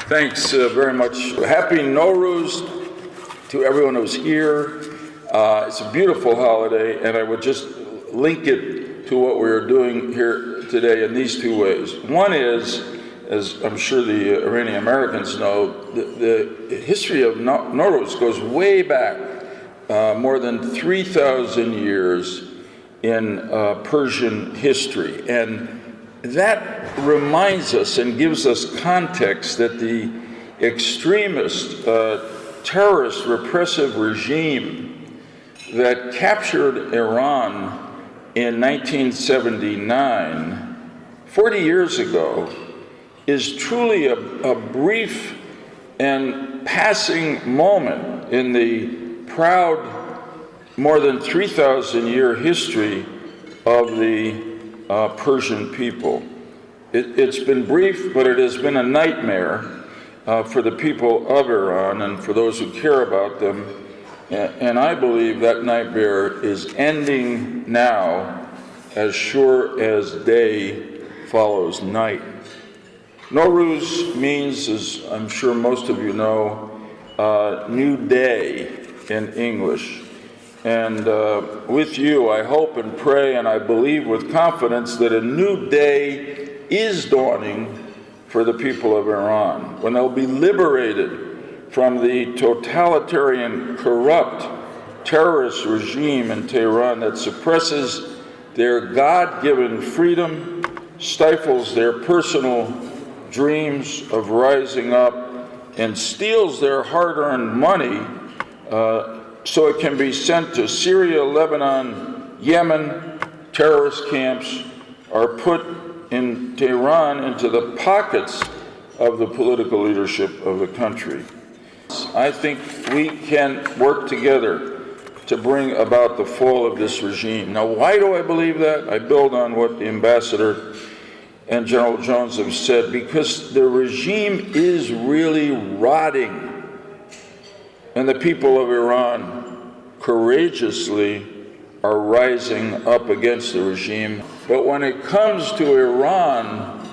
Thanks very much. Happy Nowruz to everyone who's here. It's a beautiful holiday, and I would just link it to what we're doing here today in these two ways. One is, as I'm sure the Iranian Americans know, the history of Nowruz goes way back, more than 3,000 years in Persian history. And that reminds us and gives us context that the extremist, terrorist, repressive regime that captured Iran in 1979, 40 years ago, is truly a brief and passing moment in the proud, more than 3,000-year history of the Persian people. It's been brief, but it has been a nightmare for the people of Iran and for those who care about them. And I believe that nightmare is ending now, as sure as day follows night. Nowruz means, as I'm sure most of you know, new day in English. And with you, I hope and pray, and I believe with confidence that a new day is dawning for the people of Iran, when they'll be liberated from the totalitarian, corrupt, terrorist regime in Tehran that suppresses their God-given freedom, stifles their personal dreams of rising up, and steals their hard-earned money so it can be sent to Syria, Lebanon, Yemen. Terrorist camps are put in Tehran into the pockets of the political leadership of the country. I think we can work together to bring about the fall of this regime. Now, why do I believe that? I build on what the ambassador and General Jones have said, because the regime is really rotting. And the people of Iran courageously are rising up against the regime. But when it comes to Iran,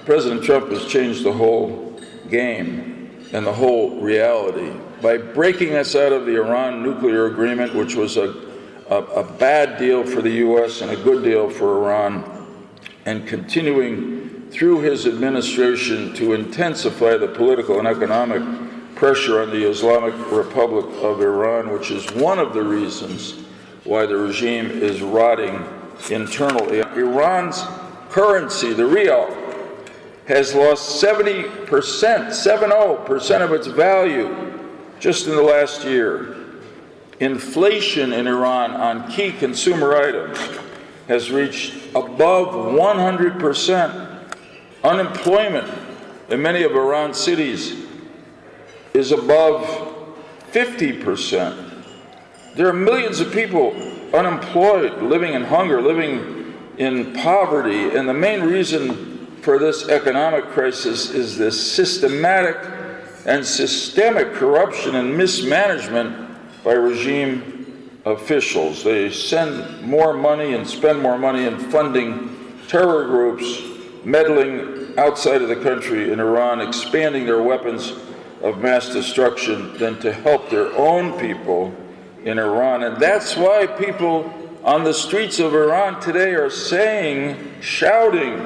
President Trump has changed the whole game and the whole reality by breaking us out of the Iran nuclear agreement, which was a bad deal for the U.S. and a good deal for Iran, and continuing through his administration to intensify the political and economic pressure on the Islamic Republic of Iran, which is one of the reasons why the regime is rotting internally. Iran's currency, the rial, has lost 70% of its value just in the last year. Inflation in Iran on key consumer items has reached above 100%. Unemployment in many of Iran's cities is above 50%. There are millions of people unemployed, living in hunger, living in poverty, and the main reason for this economic crisis is this systematic and systemic corruption and mismanagement by regime officials. They send more money and spend more money in funding terror groups, meddling outside of the country in Iran, expanding their weapons of mass destruction, than to help their own people in Iran. And that's why people on the streets of Iran today are saying, shouting,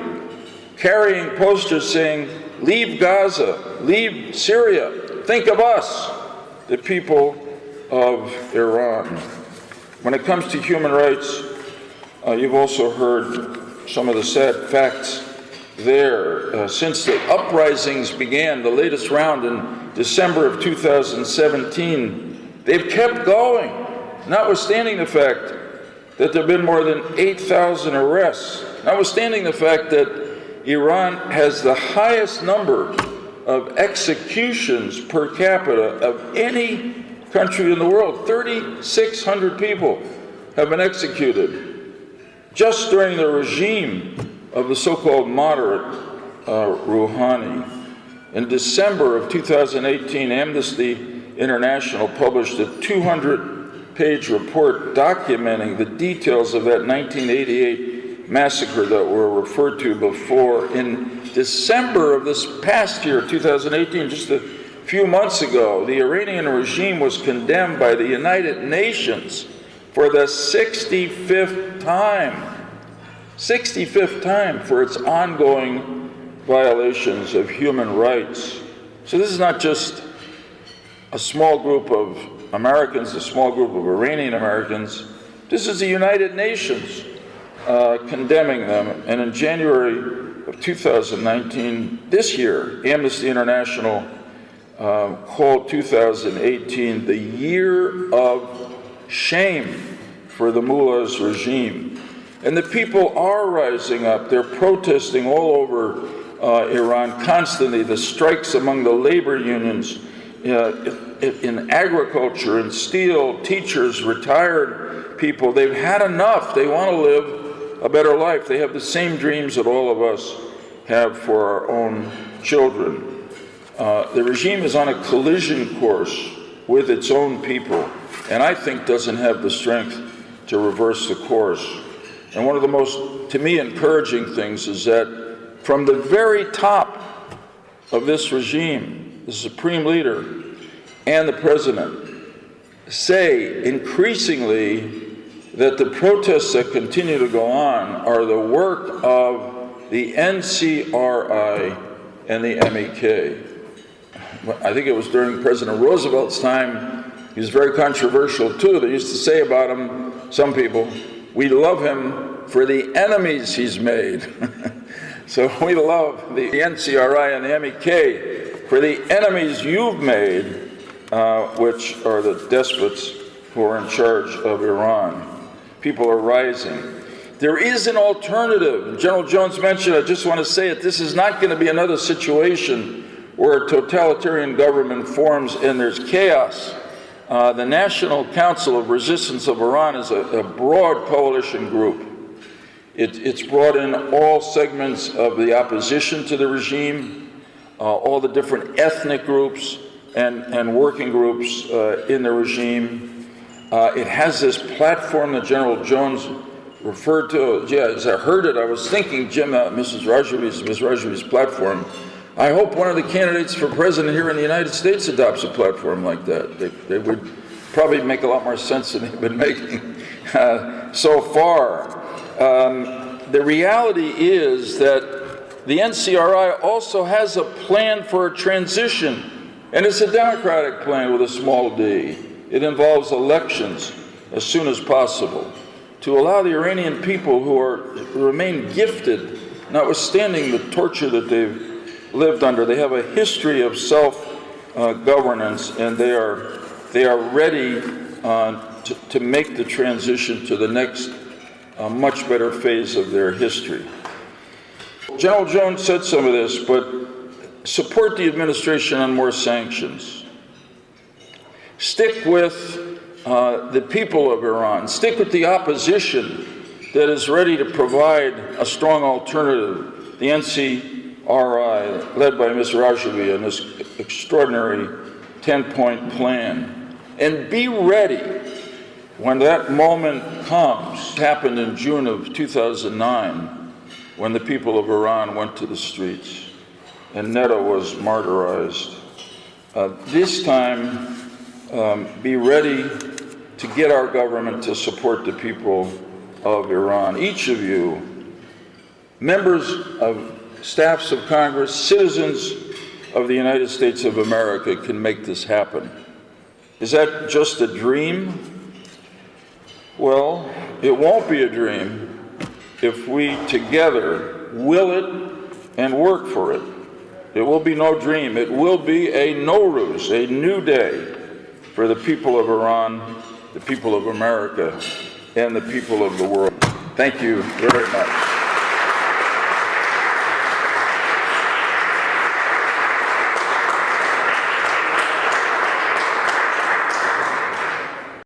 carrying posters saying, "Leave Gaza, leave Syria, think of us," the people of Iran. When it comes to human rights, you've also heard some of the sad facts there. Since the uprisings began, the latest round in December of 2017, they've kept going, notwithstanding the fact that there have been more than 8,000 arrests, notwithstanding the fact that Iran has the highest number of executions per capita of any country in the world. 3,600 people have been executed just during the regime of the so-called moderate Rouhani. In December of 2018, Amnesty International published a 200-page report documenting the details of that 1988 massacre that were referred to before. In December of this past year, 2018, just a few months ago, the Iranian regime was condemned by the United Nations for the 65th time. 65th time for its ongoing violations of human rights. So this is not just a small group of Americans, a small group of Iranian Americans. This is the United Nations condemning them. And in January of 2019, this year, Amnesty International called 2018 the year of shame for the mullah's regime. And the people are rising up. They're protesting all over Iran constantly. The strikes among the labor unions in agriculture and steel, teachers, retired people, they've had enough. They want to live a better life. They have the same dreams that all of us have for our own children. The regime is on a collision course with its own people, and I think doesn't have the strength to reverse the course. And one of the most, to me, encouraging things is that from the very top of this regime, the supreme leader and the president say increasingly that the protests that continue to go on are the work of the NCRI and the MEK. I think it was during President Roosevelt's time, he was very controversial too. They used to say about him, some people, we love him for the enemies he's made. So we love the NCRI and the MEK for the enemies you've made, which are the despots who are in charge of Iran. People are rising. There is an alternative. General Jones mentioned, I just want to say it, this is not going to be another situation where a totalitarian government forms and there's chaos. The National Council of Resistance of Iran is a broad coalition group. It's brought in all segments of the opposition to the regime, all the different ethnic groups and working groups in the regime. It has this platform that General Jones referred to. Yeah, as I heard it, I was thinking, Jim, Ms. Rajavi's platform. I hope one of the candidates for president here in the United States adopts a platform like that. They would probably make a lot more sense than they've been making so far. The reality is that the NCRI also has a plan for a transition, and it's a democratic plan with a small d. It involves elections as soon as possible to allow the Iranian people who remain gifted, notwithstanding the torture that they've lived under. They have a history of self-governance, and they are ready to make the transition to the next much better phase of their history. General Jones said some of this, but support the administration on more sanctions. Stick with the people of Iran. Stick with the opposition that is ready to provide a strong alternative. The NCRI, led by Ms. Rajavi, and this extraordinary 10-point plan. And be ready when that moment comes. It happened in June of 2009 when the people of Iran went to the streets and Netta was martyrized. This time, be ready to get our government to support the people of Iran. Each of you, members of staffs of Congress, citizens of the United States of America, can make this happen. Is that just a dream? Well, it won't be a dream if we together will it and work for it. It will be no dream. It will be a Nowruz, a new day for the people of Iran, the people of America, and the people of the world. Thank you very much.